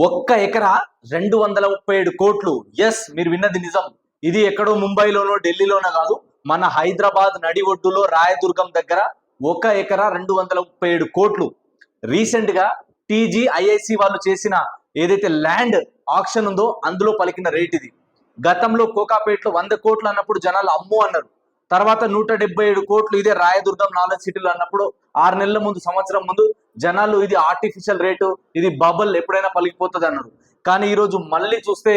ఒక్క ఎకరా 237 కోట్లు. ఎస్, మీరు విన్నది నిజం. ఇది ఎక్కడో ముంబైలోనో ఢిల్లీలోనో కాదు, మన హైదరాబాద్ నడి ఒడ్డులో రాయదుర్గం దగ్గర ఒక ఎకరా 237 కోట్లు. రీసెంట్ గా టీజీఐఐసి వాళ్ళు చేసిన ఏదైతే ల్యాండ్ ఆక్షన్ ఉందో అందులో పలికిన రేట్ ఇది. గతంలో కోకాపేటలో 100 కోట్లు అన్నప్పుడు జనాలు అమ్ము అన్నారు. తర్వాత 177 కోట్లు ఇదే రాయదుర్గం నాలెడ్జ్ సిటీలో అన్నప్పుడు 6 నెలల ముందు, సంవత్సరం ముందు జనాలు ఇది ఆర్టిఫిషియల్ రేటు, ఇది బబుల్, ఎప్పుడైనా పలికిపోతుంది అన్నారు. కానీ ఈ రోజు మళ్ళీ చూస్తే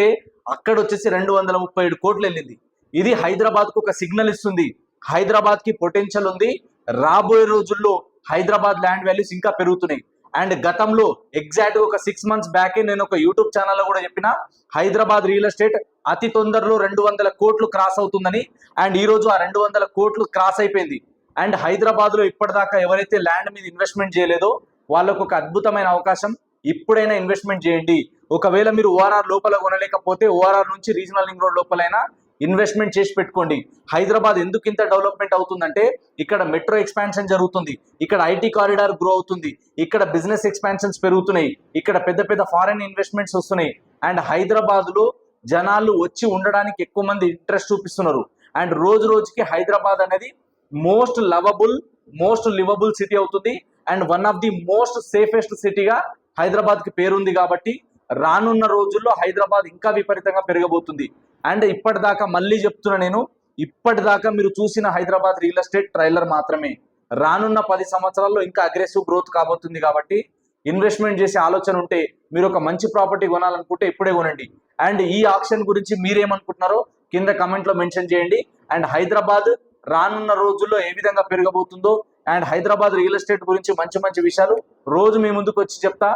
అక్కడ వచ్చేసి 237 కోట్లు వెళ్ళింది. ఇది హైదరాబాద్ కు ఒక సిగ్నల్ ఇస్తుంది. హైదరాబాద్ కి పొటెన్షియల్ ఉంది. రాబోయే రోజుల్లో హైదరాబాద్ ల్యాండ్ వాల్యూస్ ఇంకా పెరుగుతున్నాయి. అండ్ గతంలో ఎగ్జాక్ట్ ఒక 6 మంత్స్ బ్యాకే నేను ఒక యూట్యూబ్ ఛానల్లో కూడా చెప్పిన, హైదరాబాద్ రియల్ ఎస్టేట్ అతి తొందరలో 200 కోట్లు క్రాస్ అవుతుందని. అండ్ ఈ రోజు ఆ 200 కోట్లు క్రాస్ అయిపోయింది. అండ్ హైదరాబాద్ లో ఇప్పటిదాకా ఎవరైతే ల్యాండ్ మీద ఇన్వెస్ట్మెంట్ చేయలేదో వాళ్ళకు ఒక అద్భుతమైన అవకాశం. ఇప్పుడైనా ఇన్వెస్ట్మెంట్ చేయండి. ఒకవేళ మీరు ఓఆర్ఆర్ లోపల కొనలేకపోతే ఓఆర్ఆర్ నుంచి రీజనల్ రింగ్ రోడ్ లోపలైనా ఇన్వెస్ట్మెంట్ చేసి పెట్టుకోండి. హైదరాబాద్ ఎందుకు ఇంత డెవలప్మెంట్ అవుతుందంటే ఇక్కడ మెట్రో ఎక్స్పాన్షన్ జరుగుతుంది, ఇక్కడ ఐటీ కారిడార్ గ్రో అవుతుంది, ఇక్కడ బిజినెస్ ఎక్స్పాన్షన్స్ పెరుగుతున్నాయి, ఇక్కడ పెద్ద పెద్ద ఫారెన్ ఇన్వెస్ట్మెంట్స్ వస్తున్నాయి. అండ్ హైదరాబాద్ లో జనాలు వచ్చి ఉండడానికి ఎక్కువ మంది ఇంట్రెస్ట్ చూపిస్తున్నారు. అండ్ రోజు రోజుకి హైదరాబాద్ అనేది most lovable, most livable city అవుతుంది. And one of the most safest సిటీగా హైదరాబాద్ కి పేరుంది. కాబట్టి రానున్న రోజుల్లో హైదరాబాద్ ఇంకా విపరీతంగా పెరగబోతుంది. అండ్ ఇప్పటిదాకా మళ్ళీ చెప్తున్నా నేను, ఇప్పటిదాకా మీరు చూసిన హైదరాబాద్ రియల్ ఎస్టేట్ ట్రైలర్ మాత్రమే. రానున్న 10 సంవత్సరాల్లో ఇంకా అగ్రెసివ్ గ్రోత్ కాబోతుంది. కాబట్టి ఇన్వెస్ట్మెంట్ చేసే ఆలోచన ఉంటే, మీరు ఒక మంచి ప్రాపర్టీ కొనాలనుకుంటే ఇప్పుడే కొనండి. అండ్ ఈ ఆప్షన్ గురించి మీరేమనుకుంటున్నారో కింద కమెంట్ లో మెన్షన్ చేయండి. అండ్ హైదరాబాద్ రానున్న రోజుల్లో ఏ విధంగా పెరగబోతుందో, అండ్ హైదరాబాద్ రియల్ ఎస్టేట్ గురించి మంచి మంచి విషయాలు రోజు మీ ముందుకు వచ్చి చెప్తా.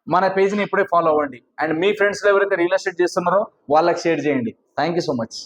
మన పేజ్ని ఇప్పుడే ఫాలో అవ్వండి. అండ్ మీ ఫ్రెండ్స్లో ఎవరైతే రియల్ ఎస్టేట్ చేస్తున్నారో వాళ్ళకి షేర్ చేయండి. Thank you so much.